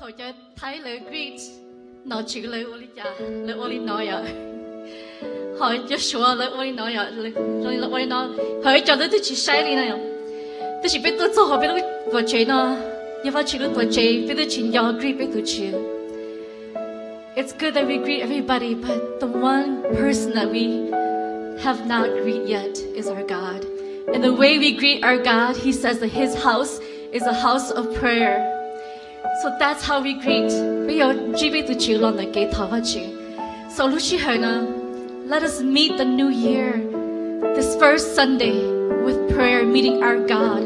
Thôi cho thấy lời greet nó chữ lời oli nói à hỏi cho số lời oli nói à lời oli nói hỏi cho tôi chỉ sai đi này tôi chỉ biết tôi cho họ biết tôi chơi nó nhưng mà chỉ biết tôi chơi biết tôi chỉ nhỏ greet biết tôi chơi. It's good that we greet everybody, but the one person that we have not greeted yet is our God. And the way we greet our God, He says that His house is a house of prayer. So that's how we greet. So let us meet the new year this first Sunday with prayer, meeting our God.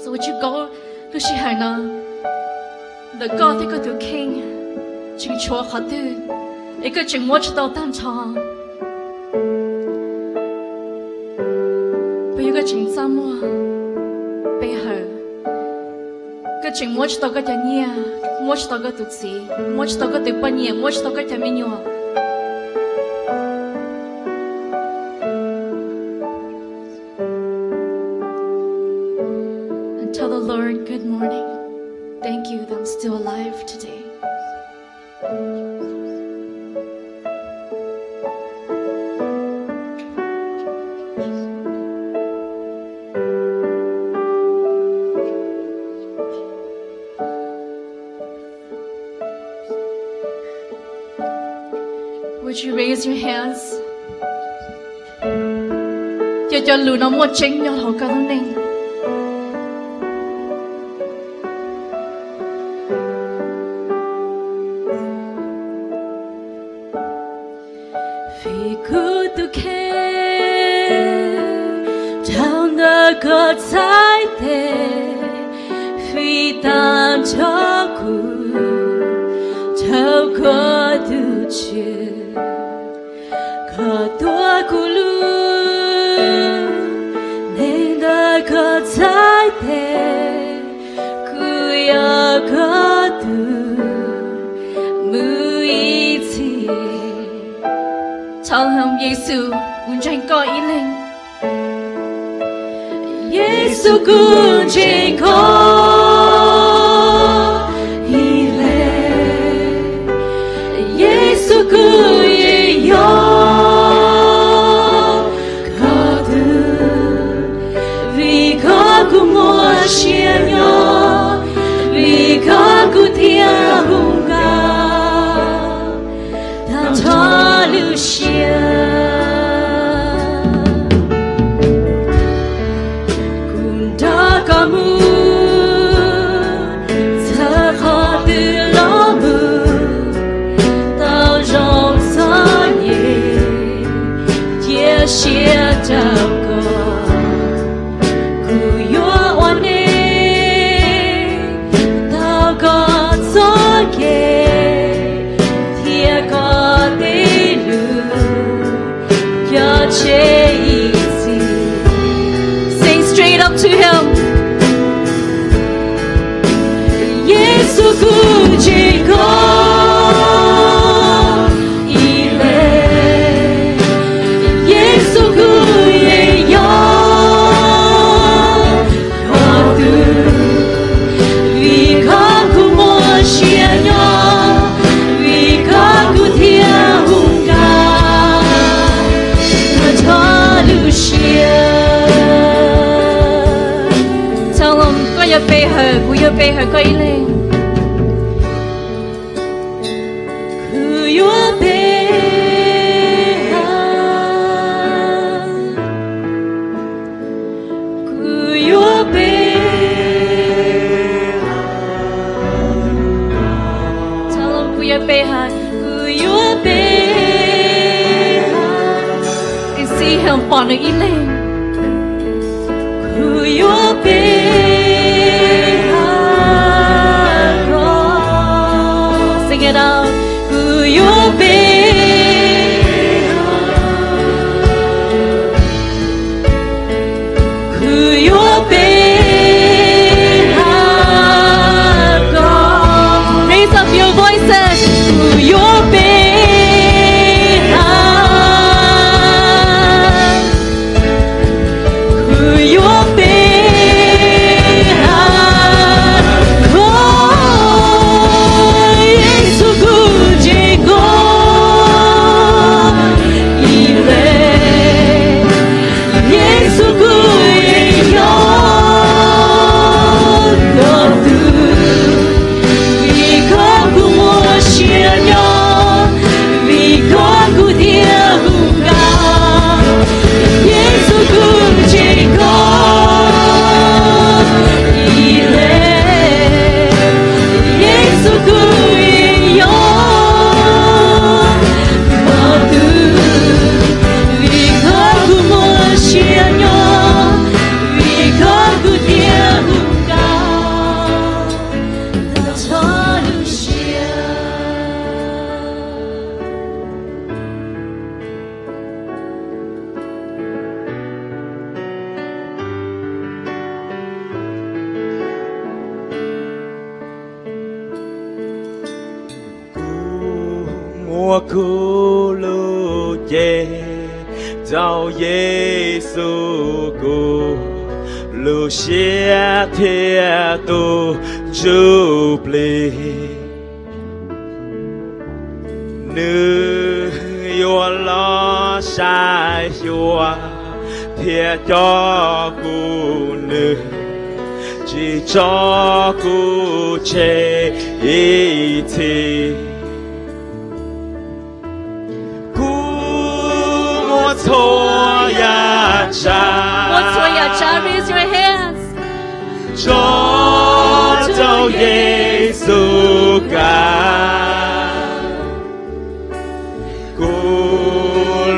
So would you go, the God that go King, chừng chúa khó tư, ấy cứ chừng mua cho tao tam chong, bây giờ chừng sao mua, bây giờ, cứ chừng mua cho tao cái nhà nhia, mua cho tao cái tụt xí, mua cho tao cái tụt bánh nhia, mua cho tao cái nhà mì nhua. And tell the Lord good morning. Thank you that I'm still alive today. Would you raise your hands? Cho lù nó một chính nhau thấu cả thông ninh. Có trái thế phi tan cho cụ thâu có tu chưa có tua cụ lu nên đã có trái thế cụ ya có tu mui chi trong hồng Giêsu muốn tranh coi ý linh Giêsu cũng chỉ có ile Giêsu cũng yêu có từ vì có cũng mua chia nhau vì có cũng thiên hùng cao ta cho lưu chia chia trao có cụ yo oan nê tao có gió kề thia có tê lù cho chê easy. Sing straight up to Him. Giêsu cũng chỉ có bây giờ coi lên see him bỏ nó ý lên sing it out. Who you be? Who you be? Raise up your voices. Who you be? Who you be? 耶，找耶稣故。路下铁都主不离，你有老山有铁照顾你，只照顾这一切，故我错呀cha。 Raise your hands. 找耶稣干，咕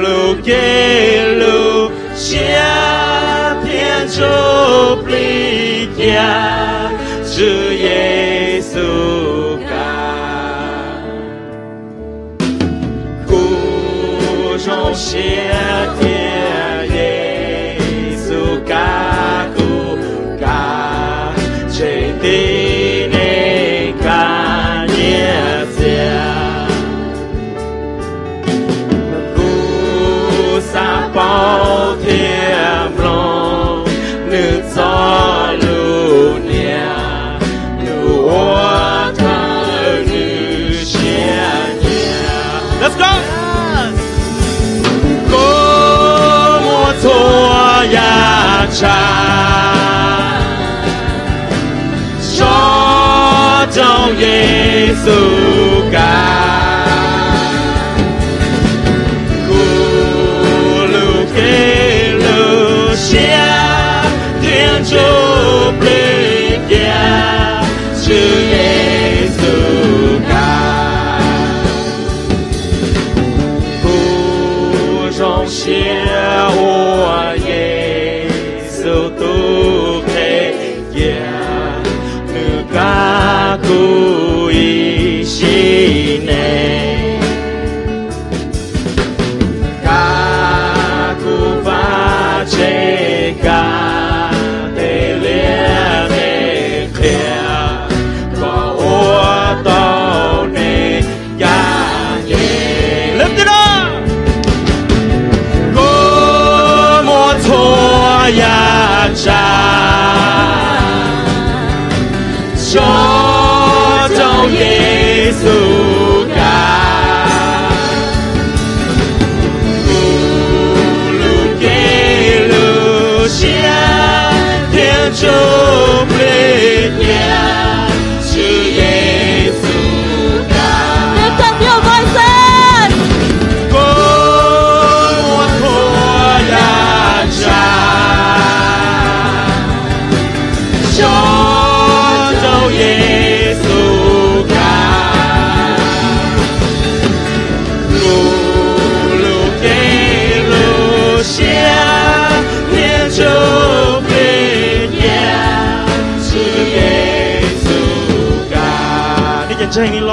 噜给噜夏天就离家，是耶稣干，咕中夏天。 包天龙，你早路年，你我他你千年。Let's go。过莫错呀cha，说找耶稣干。 就不掉，是耶稣干，不容下我耶稣都配呀，你嘎古一心内，嘎古把这嘎。 呀cha，说找耶稣干，咕噜给噜下，天就不掉，是耶稣干。Lift up your voices。我错呀cha。 耶稣干，路给路下，天就被压，是耶稣干。你眼睛你拢。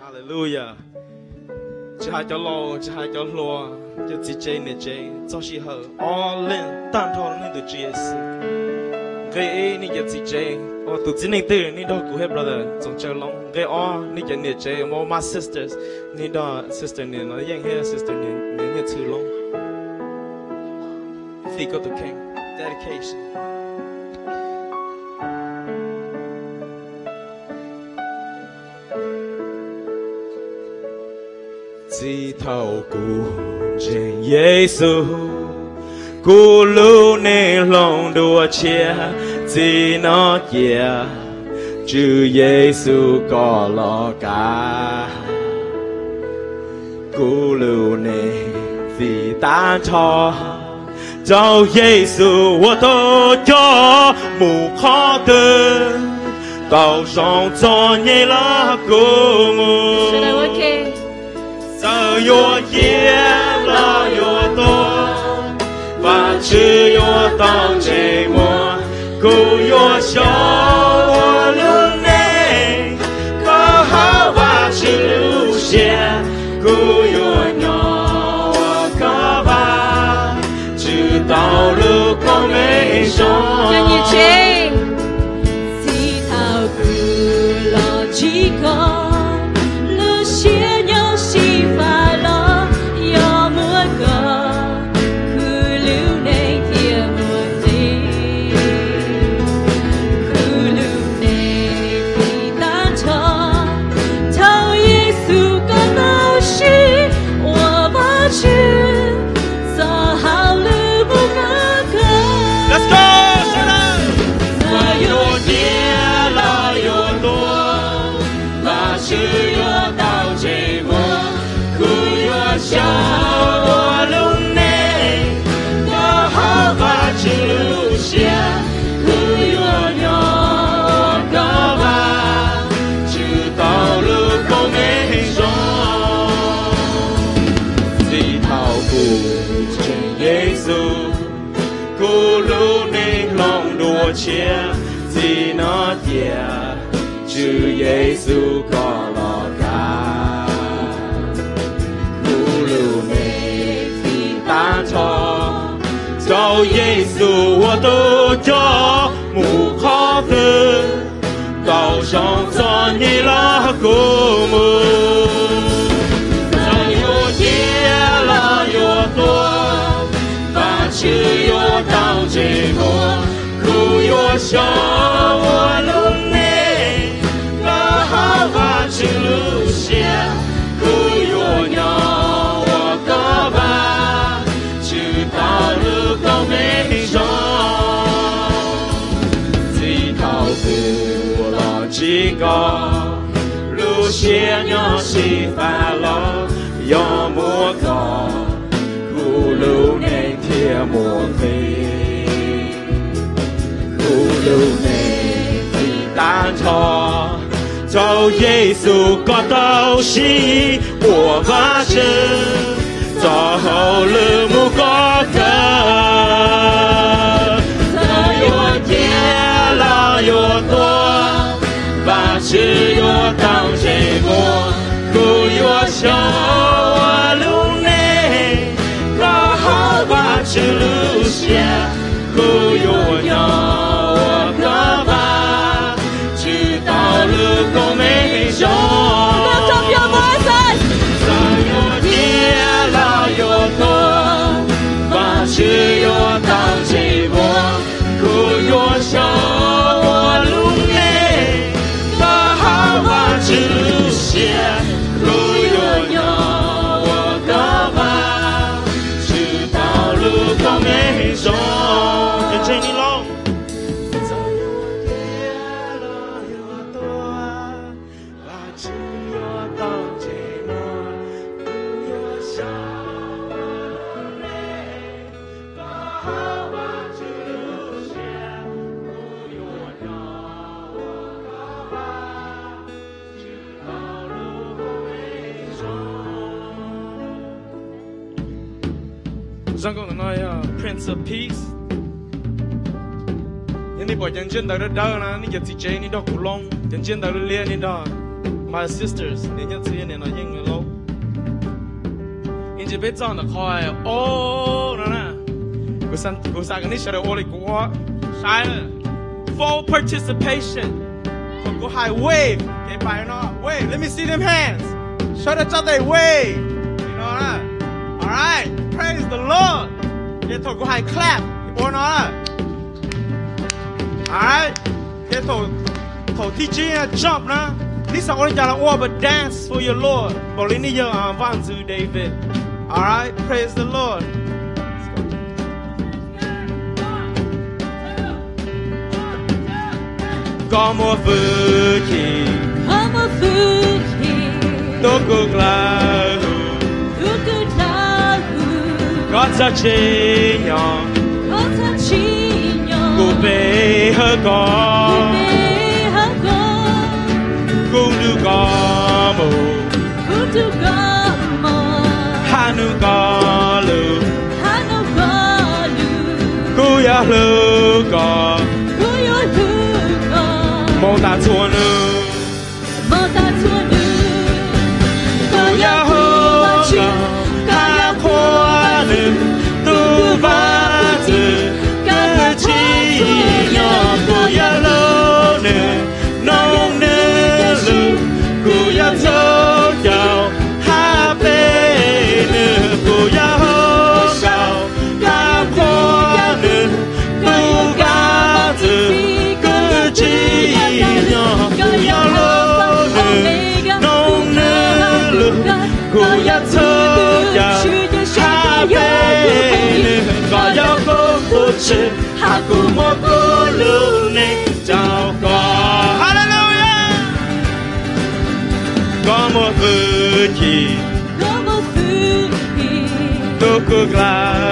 Hallelujah， 这还叫路，这还叫路，就自己呢这，做时候，all in，单头那都接是，给你就自己，我独自你对，你都顾黑 brother， 总叫龙，给我你就呢这，我 my sisters， 你都 sister 呢，我ยังให้ sister 呢ชื่อ龙 ，Figo the King dedication。 只透过真耶稣，古路内龙多切，只那耶，主耶稣高老家，古路内非单超，找耶稣我都叫不好的，高上做你了公。 越夜了越多，只有到这么，故有小我路内，可好吧只路线，故有鸟我可吧，直到路口没上。让你听，几套古老几个。切只那点，主耶稣高了干，苦路内的单车，找耶稣我都叫木靠的，高上做你了古木，咱有点了有多，把只有到这么。我想我路内，那好吧只路线，不有鸟我个吧，直到路口没上，这套古老几个路线鸟是烦了，要么高，古路内铁莫飞。路内的单车，找耶稣个东西，我把这找好了木个个，那有点了有多，把只有当这么，不有小我路内，刚好把这路线，不有鸟。只有当寂寞，苦有小我路内，把好吧只路线，苦有鸟我个吧，直到路口没上。跟着你喽。早有点了有多，把只有当寂寞，苦有小。Giang con nói Prince of Peace. Những bộ nhân dân đó đó na, những cái DJ những đó cũng long, nhân dân đó liên những đó. My sisters, những nhân dân này nó những người lâu. Những cái bây giờ nó coi, oh, na, cô sang cái này sẽ được ổn định quá, sai nữa. Full participation. Go high wave, cái bài nó wave. Let me see them hands. Show the cho they wave. You know na. All right. Praise the Lord. Get to go high clap. Born on. Alright. Get to teaching a jump na. This is only jalan all but dance for your Lord. Bolini yo Vanzu David. Alright. Praise the Lord. Come on, Fuki. Come on, Fuki. Don't go glad. Có cha chi nhỏ, cô bé hơi có, cũng được có mồ, hà nu có lù, ya lơ có mong ta thua nữa cô ya hô ca khoa nữ tu va từ cái chi nhỏ cô ya lơ nữ nông nữ lư cô ya thơ chào ha bê nữ cô ya hô chào ca khoa nữ tu va từ cái chi nhỏ cô ya lơ nữ nông nữ lư cô ya thơ chào ha bê nữ có ya cô cô chê ha cô mô cô lưu nê chào con hallelujah có một thứ gì tôi cứ là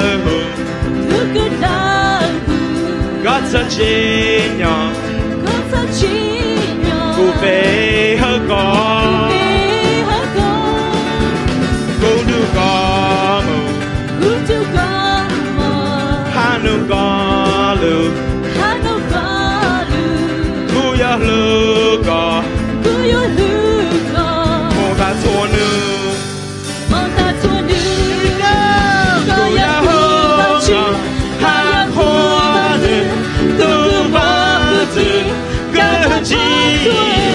có thật chi nhỏ cô về hơi có cô đưa có hà nụ có lưu cô ya lưu có mô ta thua nữ cô ya hô hà hoa nữ tư vã tử cơ chi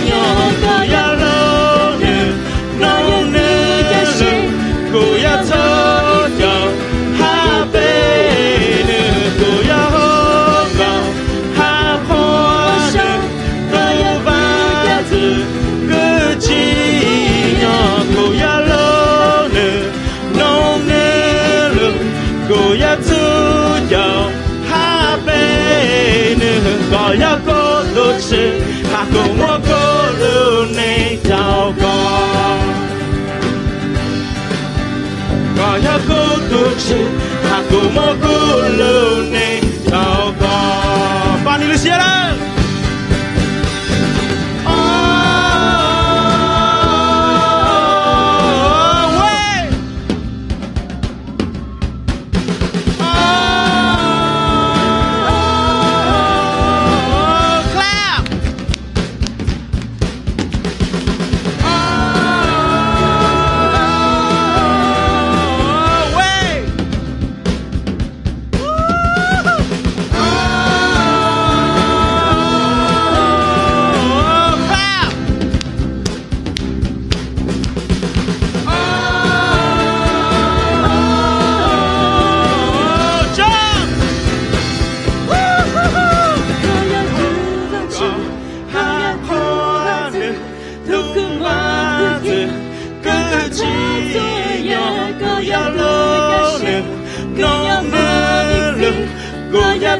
nhỏ cô ya lưu nữ nông nữ cô ya thơ chào hà bê nữ cô ya hô cầu hà hoa nữ tư vã tử cơ chi nhỏ cô ya lưu nữ nông nữ cô ya thơ chào hà bê nữ có ya cô đốt sư hà cô mua cô lưu này chào con có ya cô đốt sư hà cô mua cô lưu này chào con bạn đi Lucia đó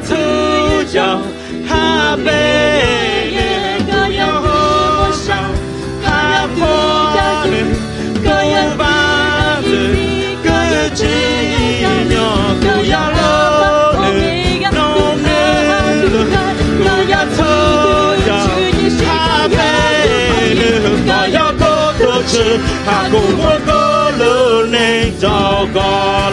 thu chào ha bê có ya hô sao ha phô cô ba từ cơ chi nhỏ cô ya lô nông nữ cô ya thơ chào ha bê có ya cô tô chư ha cô mua cô lô nê chào có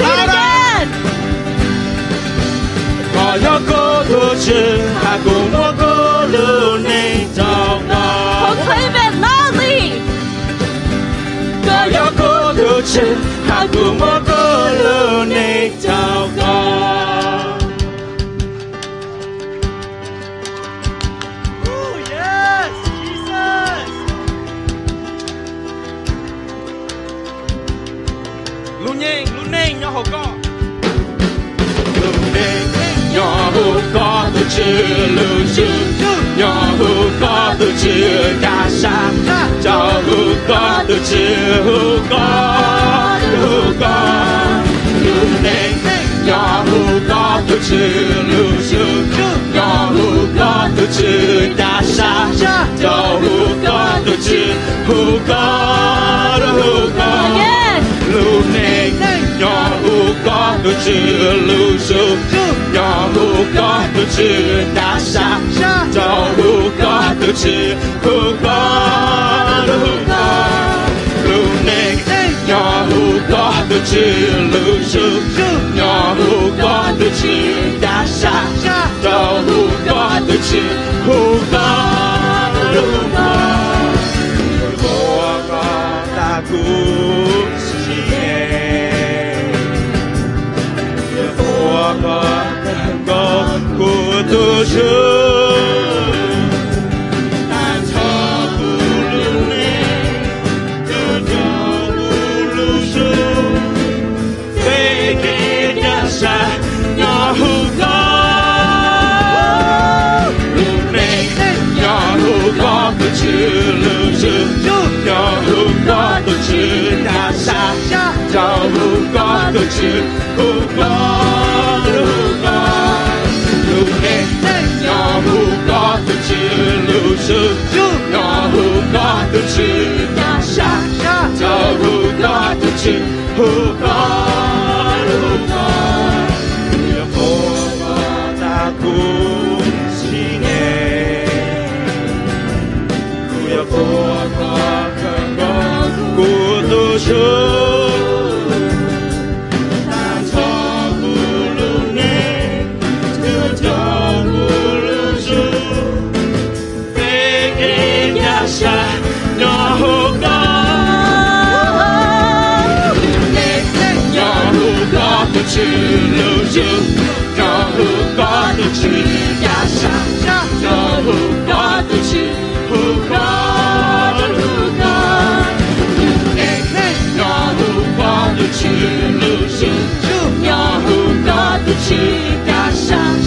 có ya cô tô chư ha cô mua cô lô nê chào có có ya cô tô chư ha cô mua cô lô nê chào có yes Jesus lu nê nhỏ hồ con nhỏ hồ có từ chữ lưu chữ nhỏ hồ có từ chữ ca sa cho hồ có từ chữ hồ có lưu nê nhỏ hồ có từ chữ lưu chữ nhỏ hồ có từ chữ ca sa cho hồ có từ chữ hồ có lưu nê nhỏ hồ có từ chữ lưu chữ nhỏ hồ có từ chữ đa sa cho hồ có từ chữ hồ có lưu nê nhỏ hồ có từ chữ lưu chữ nhỏ hồ có từ chữ đa sa chữ hô con hô con hô con ta cũng chỉ nghe hô con của tôi tôi chữ hú con lúc này nhỏ hú con tôi chữ lưu sư nhỏ hú con tôi chữ nhà sa nhỏ hú con tôi chữ hú con hú con ta cũng chỉ nghe hú con của tôi chữ chữ lưu giữ cho hữu có được chữ nhà sáng cho hữu có được chữ hữu có nhỏ hữu có được chữ lưu giữ nhỏ hữu có được chữ nhà sáng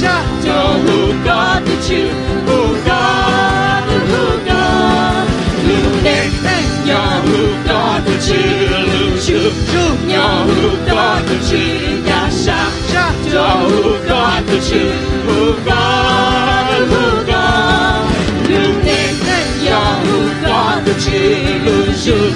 cho hữu có được chữ hữu có lưu đến nhỏ hữu có được chữ lưu giữ nhỏ hữu có được chữ cho hữu có được chữ hữu có lưu đến nhỏ hữu có được chữ lưu giữ